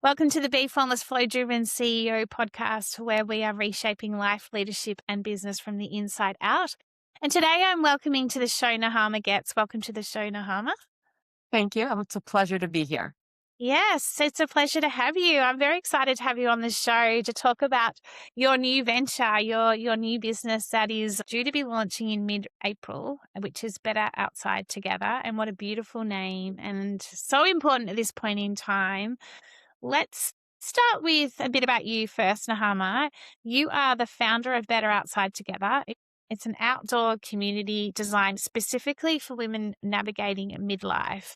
Welcome to the Be Formless Flow Driven CEO podcast, where we are reshaping life, leadership, and business from the inside out. And today I'm welcoming to the show Nechumah Getz. Welcome to the show, Nechumah. Thank you. It's a pleasure to be here. Yes, it's a pleasure to have you. I'm very excited to have you on the show to talk about your new venture, your new business that is due to be launching in mid-April, which is Better Outside Together. And what a beautiful name, and so important at this point in time. Let's start with a bit about you first, Nechumah. You are the founder of Better Outside Together. It's an outdoor community designed specifically for women navigating midlife.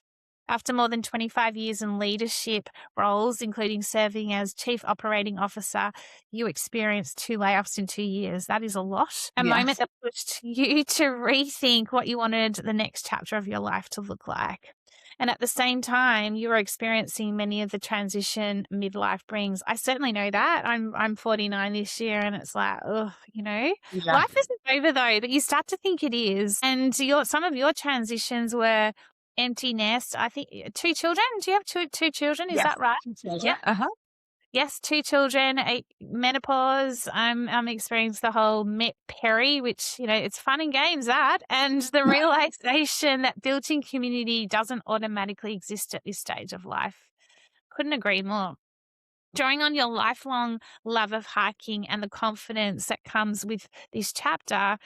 After more than 25 years in leadership roles, including serving as Chief Operating Officer, you experienced 2 layoffs in 2 years. That is a lot. A moment Yes. that pushed you to rethink what you wanted the next chapter of your life to look like. And at the same time, you were experiencing many of the transition midlife brings. I certainly know that. I'm 49 this year, and it's like, oh, Yeah. life isn't over though, but you start to think it is. And some of your transitions were empty nest. I think 2 children. Do you have two children? Is Yes. that right? Children. Yeah. Yes, 2 children, menopause. I'm experiencing the whole Met Perry, which, it's fun and games that, and the realization that built-in community doesn't automatically exist at this stage of life. Couldn't agree more. Drawing on your lifelong love of hiking and the confidence that comes with this chapter,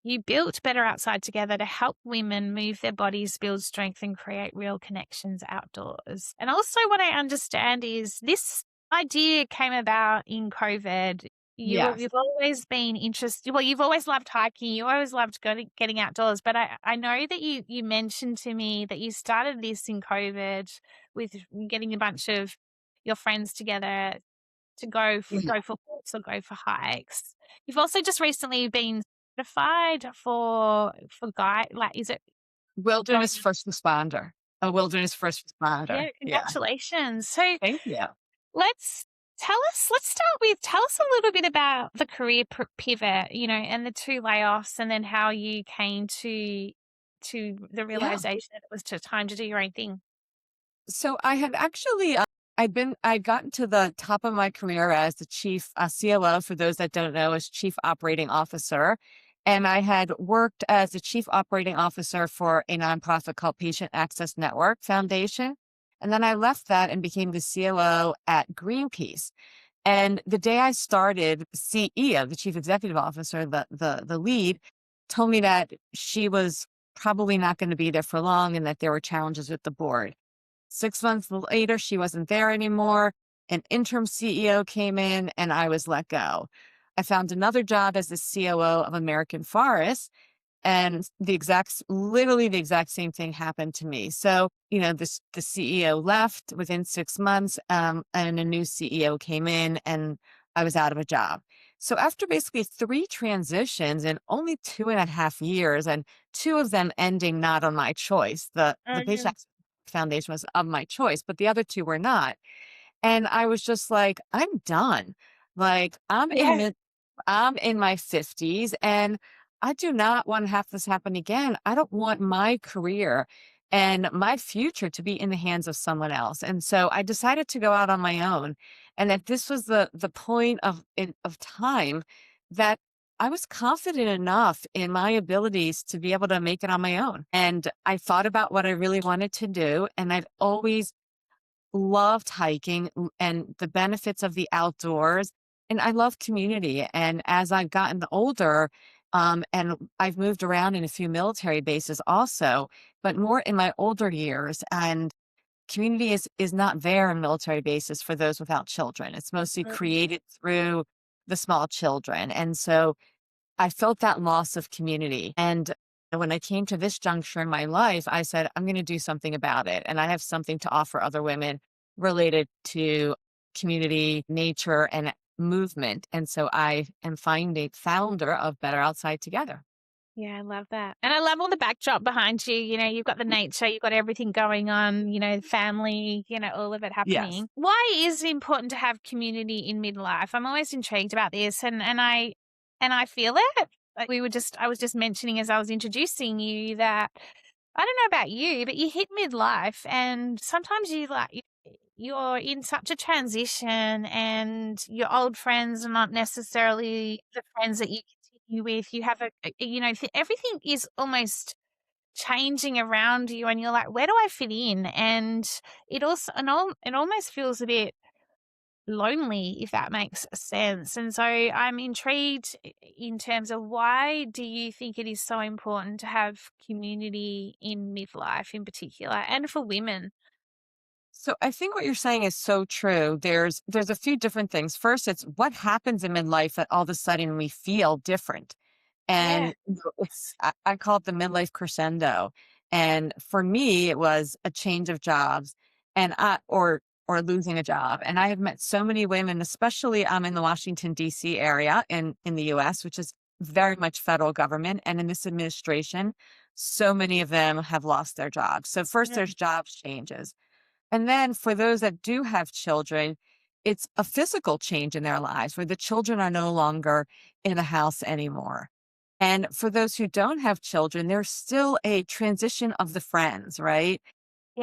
you built Better Outside Together to help women move their bodies, build strength, and create real connections outdoors. And also, what I understand is this idea came about in COVID. Yes. You've always been interested. Well, you've always loved hiking. You always loved getting outdoors. But I know that you mentioned to me that you started this in COVID with getting a bunch of your friends together to Yeah. go for walks or go for hikes. You've also just recently been certified for guide, like, is it going? Wilderness first responder. A wilderness first responder. Yeah, Yeah. congratulations. So Thank you. let's tell us a little bit about the career pivot, and the 2 layoffs, and then how you came to the Yeah. realization that it was time to do your own thing. So I had actually, I'd gotten to the top of my career as the chief COO, for those that don't know, as chief operating officer. And I had worked as the chief operating officer for a nonprofit called Patient Access Network Foundation. And then I left that and became the COO at Greenpeace. And the day I started, CEO, the chief executive officer, the lead, told me that she was probably not going to be there for long and that there were challenges with the board. 6 months later, she wasn't there anymore. An interim CEO came in and I was let go. I found another job as the COO of American Forest, and literally the exact same thing happened to me. So, the CEO left within 6 months, and a new CEO came in, and I was out of a job. So after basically 3 transitions in only 2.5 years, and 2 of them ending not on my choice, the Yeah. Patient Foundation was of my choice, but the other 2 were not. And I was just like, I'm done. Like Yeah. I'm in my 50s and I do not want to have this happen again. I don't want my career and my future to be in the hands of someone else. And so I decided to go out on my own. And that this was the point of time that I was confident enough in my abilities to be able to make it on my own. And I thought about what I really wanted to do. And I've always loved hiking and the benefits of the outdoors. And I love community. And as I've gotten older, and I've moved around in a few military bases also, but more in my older years. And community is not there in military bases for those without children. It's mostly created through the small children. And so I felt that loss of community. And when I came to this juncture in my life, I said, I'm going to do something about it. And I have something to offer other women related to community, nature, and movement. And so I am founder of Better Outside Together. Yeah, I love that. And I love all the backdrop behind you. You've got the nature, you've got everything going on, family, all of it Yes. happening. Why is it important to have community in midlife? I'm always intrigued about this, and I feel it. Like I was just mentioning as I was introducing you that I don't know about you, but you hit midlife and sometimes you're in such a transition and your old friends are not necessarily the friends that you continue with. You have everything is almost changing around you and you're like, where do I fit in? And it almost feels a bit lonely, if that makes sense. And so I'm intrigued in terms of why do you think it is so important to have community in midlife in particular and for women? So I think what you're saying is so true. There's a few different things. First, it's what happens in midlife that all of a sudden we feel different. Yeah. And I call it the midlife crescendo. And for me, it was a change of jobs and or losing a job. And I have met so many women, especially in the Washington, DC area in the US, which is very much federal government. And in this administration, so many of them have lost their jobs. So first Mm, there's jobs changes. And then for those that do have children, it's a physical change in their lives where the children are no longer in the house anymore. And for those who don't have children, there's still a transition of the friends, right?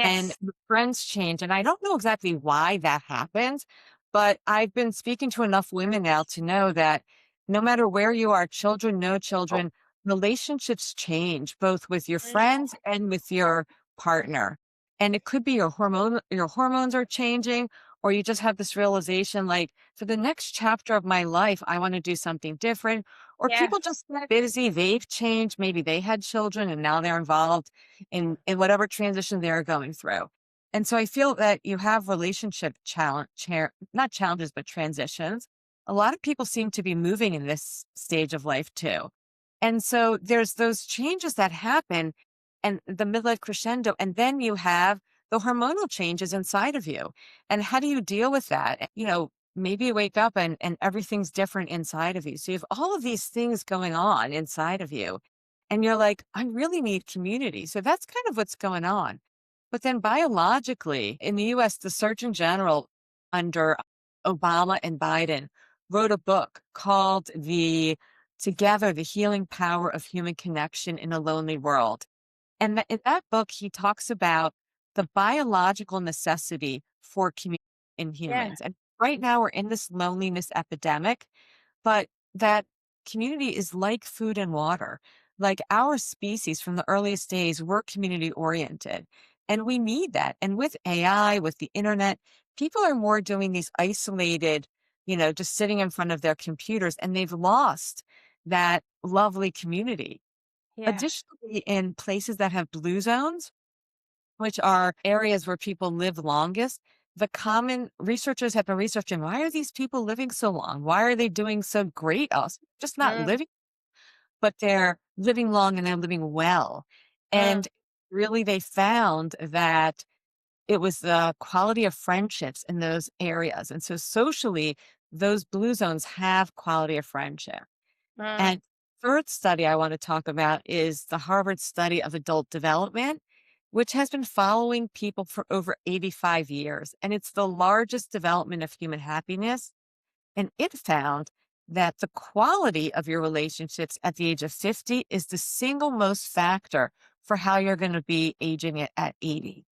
And yes. the friends change. And I don't know exactly why that happens, but I've been speaking to enough women now to know that no matter where you are, children, no children, relationships change both with your Mm, friends and with your partner. And it could be your hormones are changing, or you just have this realization like, for the next chapter of my life, I want to do something different. Or yeah. people just get busy, they've changed. Maybe they had children and now they're involved in whatever transition they're going through. And so I feel that you have relationship not challenges, but transitions. A lot of people seem to be moving in this stage of life too. And so there's those changes that happen and the midlife crescendo. And then you have the hormonal changes inside of you. And how do you deal with that? Maybe you wake up and everything's different inside of you. So you have all of these things going on inside of you. And you're like, I really need community. So that's kind of what's going on. But then biologically, in the US, the Surgeon General under Obama and Biden wrote a book called Together, the Healing Power of Human Connection in a Lonely World. And in that book, he talks about the biological necessity for community in Yeah. humans. And right now, we're in this loneliness epidemic, but that community is like food and water. Like our species from the earliest days, we're community oriented. And we need that. And with AI, with the internet, people are more doing these isolated, just sitting in front of their computers, and they've lost that lovely community. Yeah. Additionally, in places that have blue zones, which are areas where people live longest, the common researchers have been researching, why are these people living so long? Why are they doing so great? Also, just not Mm, living, but they're living long and they're living well. mm, And really, they found that it was the quality of friendships in those areas. And so socially, those blue zones have quality of friendship. mm. And third study I want to talk about is the Harvard study of adult development, which has been following people for over 85 years. And it's the largest development of human happiness. And it found that the quality of your relationships at the age of 50 is the single most factor for how you're going to be aging it at 80.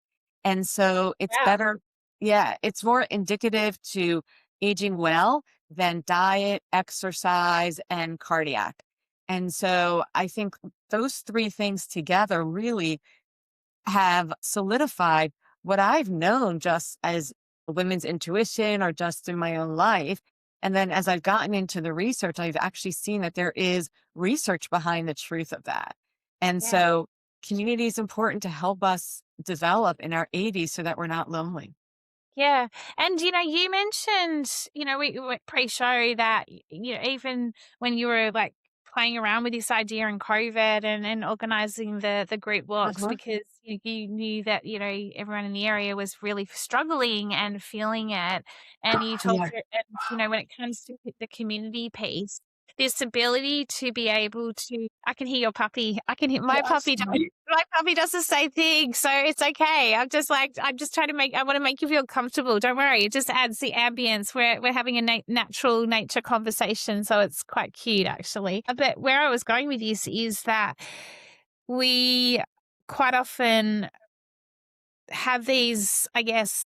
And so it's Wow. better. Yeah, it's more indicative to aging well than diet, exercise, and cardiac. And so I think those three things together really have solidified what I've known just as women's intuition or just through my own life. And then as I've gotten into the research, I've actually seen that there is research behind the truth of that. And Yeah. so community is important to help us develop in our 80s so that we're not lonely. Yeah. And, you mentioned, we pre-show that, even when you were like playing around with this idea in COVID and organizing the group walks Uh-huh. because you knew that, everyone in the area was really struggling and feeling it. And you talked, Yeah. and, when it comes to the community piece, this ability to be able to, I can hear your puppy. I can hear my Yes. puppy. My puppy does the same thing, so it's okay. I'm just trying to I want to make you feel comfortable. Don't worry. It just adds the ambience. We're having a natural nature conversation, so it's quite cute actually. But where I was going with this is that we quite often have these, I guess,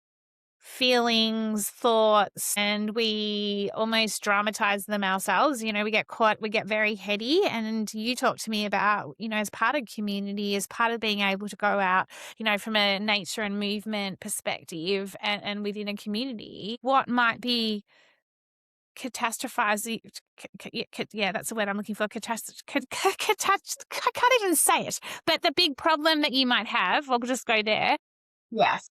feelings, thoughts, and we almost dramatize them ourselves. We get very heady. And you talk to me about, as part of community, as part of being able to go out, from a nature and movement perspective and within a community, what might be catastrophizing. Yeah, that's the word I'm looking for. I can't even say it. But the big problem that you might have, I'll just go there. Yes.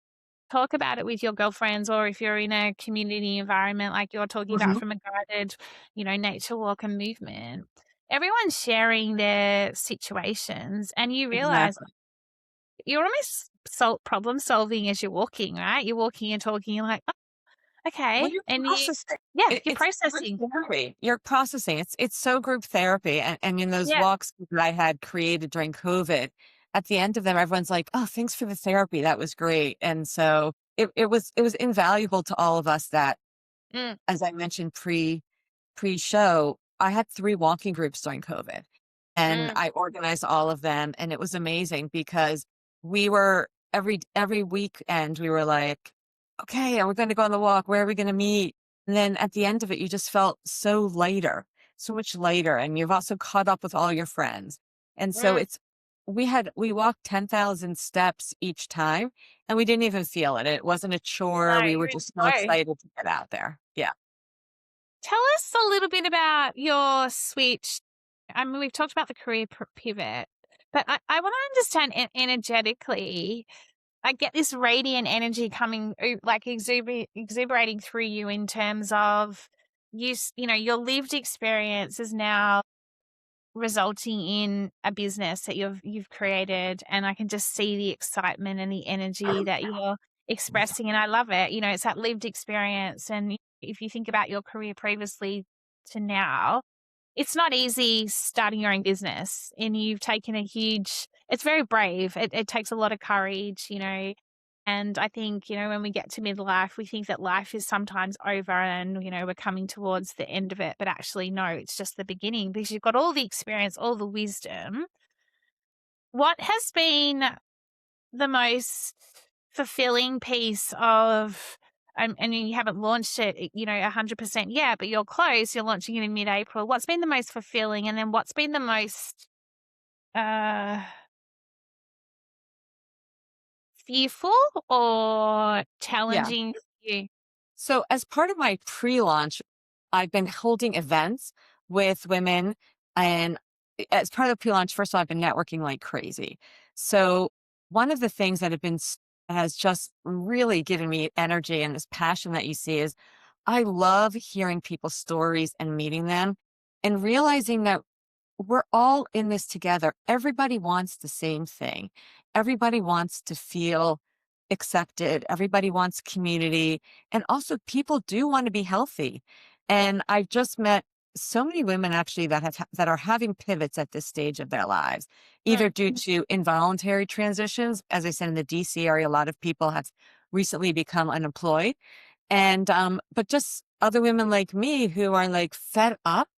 Talk about it with your girlfriends, or if you're in a community environment like you're talking about Hmm. from a guided, nature walk and movement. Everyone's sharing their situations, and you realize Exactly. you're almost problem solving as you're walking, right? You're walking and talking, you're like, oh, Well, okay. you're And processing. yeah, you're It's group processing. therapy. You're processing. It's so group therapy. And in those Yeah. walks that I had created during COVID, at the end of them, everyone's like, "Oh, thanks for the therapy. That was great." And so it was invaluable to all of us that, Mm, as I mentioned pre-show, I had 3 walking groups during COVID, and mm, I organized all of them, and it was amazing because we were every weekend, we were like, "Okay, we're gonna go on the walk. Where are we gonna meet?" And then at the end of it, you just felt so lighter, so much lighter, and you've also caught up with all your friends. And so mm. we walked 10,000 steps each time, and we didn't even feel it. It wasn't a chore. No, We were you're in just so flow. excited to get out there. Yeah. Tell us a little bit about your switch. I mean, we've talked about the career pivot, but I want to understand energetically. I get this radiant energy coming, like exuberating through you in terms of your lived experience is now resulting in a business that you've created, and I can just see the excitement and the energy that you're expressing, and I love it. It's that lived experience. And if you think about your career previously to now, it's not easy starting your own business, and you've taken it's very brave. It takes a lot of courage, and I think, when we get to midlife, we think that life is sometimes over and, we're coming towards the end of it. But actually, no, it's just the beginning, because you've got all the experience, all the wisdom. What has been the most fulfilling piece of, and you haven't launched it, 100% yet, but you're close, you're launching it in mid-April. What's been the most fulfilling? And then what's been the most uh, fearful or Yeah. challenging for you? So as part of my pre-launch, I've been holding events with women, and as part of the pre-launch, first of all, I've been networking like crazy. So one of the things that has just really given me energy and this passion that you see is I love hearing people's stories and meeting them and realizing that we're all in this together. Everybody wants the same thing. Everybody wants to feel accepted. Everybody wants community. And also, people do want to be healthy. And I've just met so many women actually that are having pivots at this stage of their lives, either Mm, due to involuntary transitions. As I said, in the DC area, a lot of people have recently become unemployed. And but just other women like me who are like fed up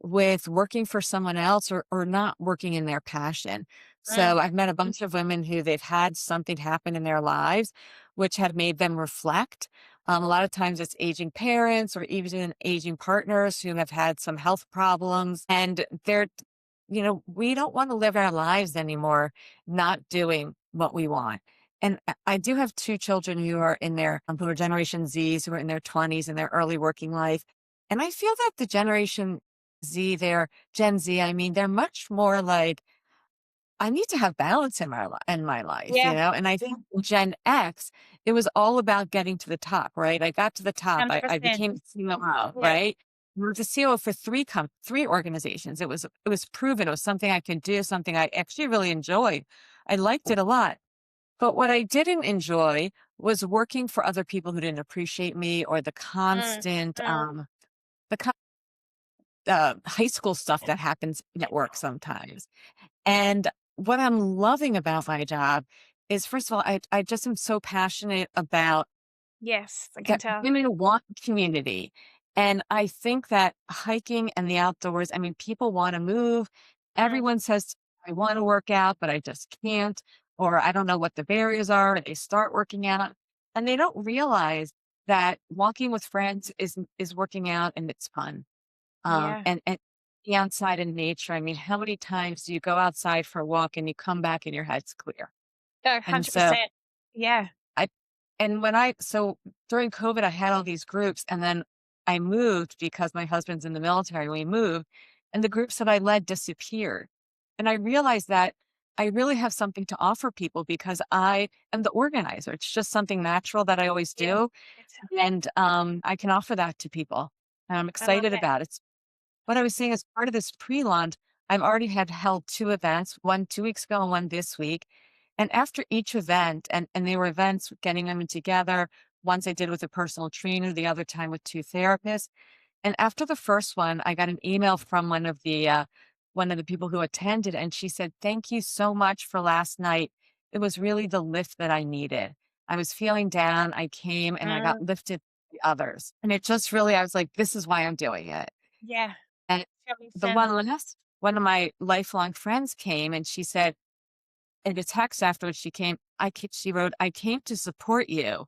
with working for someone else, or not working in their passion. mm, So I've met a bunch of women who they've had something happen in their lives which have made them reflect. A lot of times it's aging parents or even aging partners who have had some health problems, and we don't want to live our lives anymore not doing what we want. And I do have 2 children who are Generation Zs, who are in their 20s in their early working life. And I feel that the Generation they're Gen Z, I mean, they're much more like, I need to have balance in my life, yeah, And I think Gen X, it was all about getting to the top, right? I got to the top. I 100%. became a COO, Yeah. right? I was a COO for 3 organizations. It was proven. It was something I could do, something I actually really enjoyed. I liked it a lot. But what I didn't enjoy was working for other people who didn't appreciate me, or Mm, mm. the high school stuff that happens at work sometimes. And what I'm loving about my job is, first of all, I just am so passionate about Yes, I can that tell. women want community. And I think that hiking and the outdoors, I mean, people want to move. Mm, Everyone says, I want to work out, but I just can't, or I don't know what the barriers are. And they start working out and they don't realize that walking with friends is working out and it's fun. Yeah. And be outside in nature. I mean, how many times do you go outside for a walk and you come back and your head's clear? Oh, And so 100%. Yeah. I and when I so during COVID, I had all these groups, and then I moved because my husband's in the military. We moved, and the groups that I led disappeared. And I realized that I really have something to offer people because I am the organizer. It's just something natural that I always Yeah. do, It's and I can offer that to people. And I'm I love excited it. about it. What I was saying as part of this pre-launch, I've already had held 2 events, one 2 weeks ago and one this week. And after each event, and they were events getting them together, once I did with a personal trainer, the other time with 2 therapists. And after the first one, I got an email from one of the people who attended, and she said, "Thank you so much for last night. It was really the lift that I needed. I was feeling down. I came and I got Mm, lifted by others." And it just really, I was like, "This is why I'm doing it." yeah. And That makes the sense. one of my lifelong friends came and she said in a text afterwards, she wrote, "I came to support you,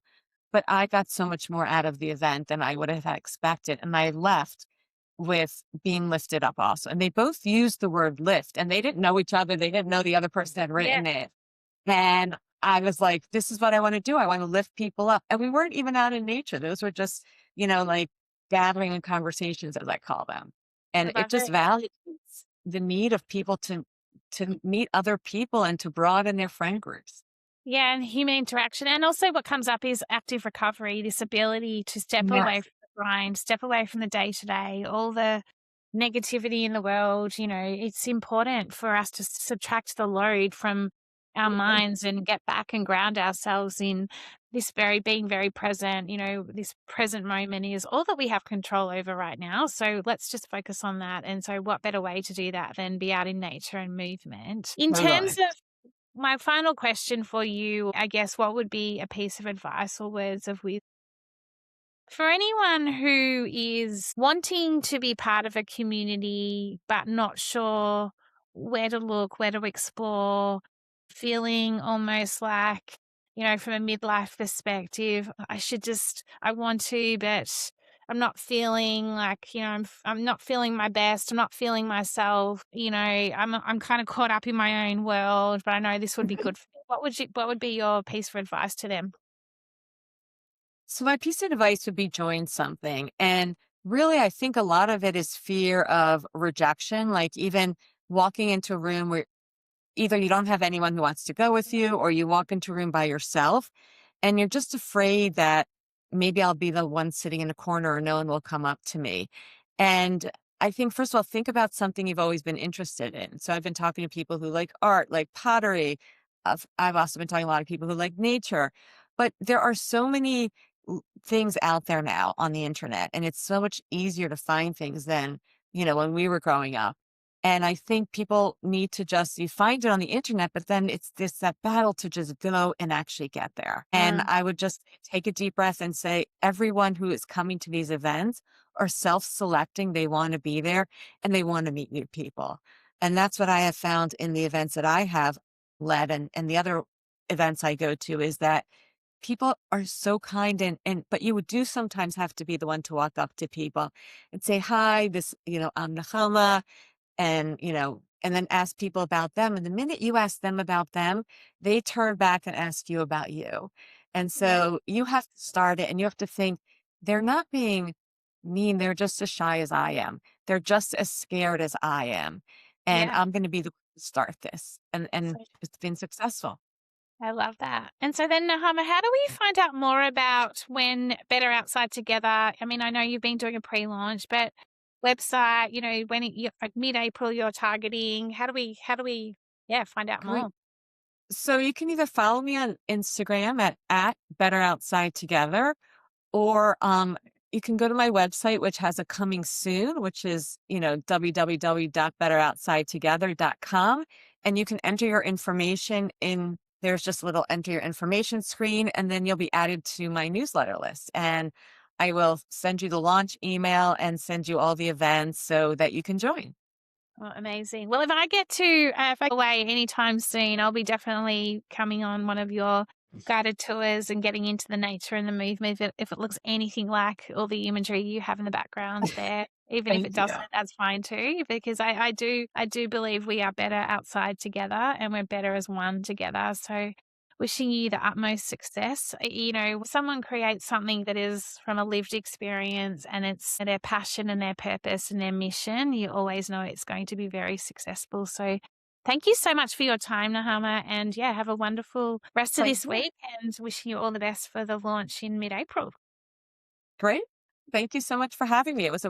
but I got so much more out of the event than I would have expected. And I left with being lifted up also." And they both used the word lift and they didn't know each other. They didn't know the other person had Yeah. written it. And I was like, this is what I want to do. I want to lift people up. And we weren't even out in nature. Those were just, like gathering and conversations, as I call them. I And it love just it. validates the need of people to meet other people and to broaden their friend groups. Yeah, and human interaction. And also what comes up is active recovery, this ability to step away Yes. from the grind, step away from the day to day, all the negativity in the world. It's important for us to subtract the load from our Mhm. minds and get back and ground ourselves in this being very present. This present moment is all that we have control over right now. So let's just focus on that. And so, what better way to do that than be out in nature and movement? In terms Totally. of my final question for you, I guess, what would be a piece of advice or words of wisdom for anyone who is wanting to be part of a community but not sure where to look, where to explore, feeling almost like, from a midlife perspective, I want to, but I'm not feeling like, I'm not feeling my best. I'm not feeling myself. I'm kind of caught up in my own world, but I know this would be good for me. What would be your piece of advice to them? So my piece of advice would be join something. And really, I think a lot of it is fear of rejection, like even walking into a room where either you don't have anyone who wants to go with you or you walk into a room by yourself and you're just afraid that maybe I'll be the one sitting in a corner or no one will come up to me. And I think, first of all, think about something you've always been interested in. So I've been talking to people who like art, like pottery. I've also been talking to a lot of people who like nature, but there are so many things out there now on the internet, and it's so much easier to find things than, when we were growing up. And I think people need to just, you find it on the internet, but then it's that battle to just go and actually get there. And Mm, I would just take a deep breath and say, everyone who is coming to these events are self-selecting. They want to be there and they want to meet new people. And that's what I have found in the events that I have led and the other events I go to is that people are so kind but you would do sometimes have to be the one to walk up to people and say, "Hi, I'm Nechumah," and then ask people about them. And the minute you ask them about them, they turn back and ask you about you. And yeah, so you have to start it and you have to think they're not being mean. They're just as shy as I am. They're just as scared as I am. And yeah. I'm going to be the one to start this. And So it's been successful. I love that. And so then, Nahama, how do we find out more about when Better Outside Together? I mean, I know you've been doing a pre-launch, but website, like mid-April, you're targeting. Yeah, find out Great. more? So you can either follow me on Instagram at Better Outside Together, or you can go to my website, which has a coming soon, which is, www.betteroutsidetogether.com. And you can enter your information in, there's just a little enter your information screen, and then you'll be added to my newsletter list. And I will send you the launch email and send you all the events so that you can join. Oh, amazing. Well, if I go away anytime soon, I'll be definitely coming on one of your guided tours and getting into the nature and the movement, if it looks anything like all the imagery you have in the background there, even if Thank it you. doesn't, that's fine too, because I do believe we are better outside together and we're better as one together. So wishing you the utmost success. Someone creates something that is from a lived experience and it's their passion and their purpose and their mission, you always know it's going to be very successful. So thank you so much for your time, Nahama. And yeah, have a wonderful rest of Thank this you. week and wishing you all the best for the launch in mid April. Great. Thank you so much for having me. It was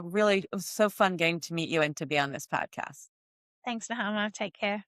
so fun getting to meet you and to be on this podcast. Thanks, Nahama. Take care.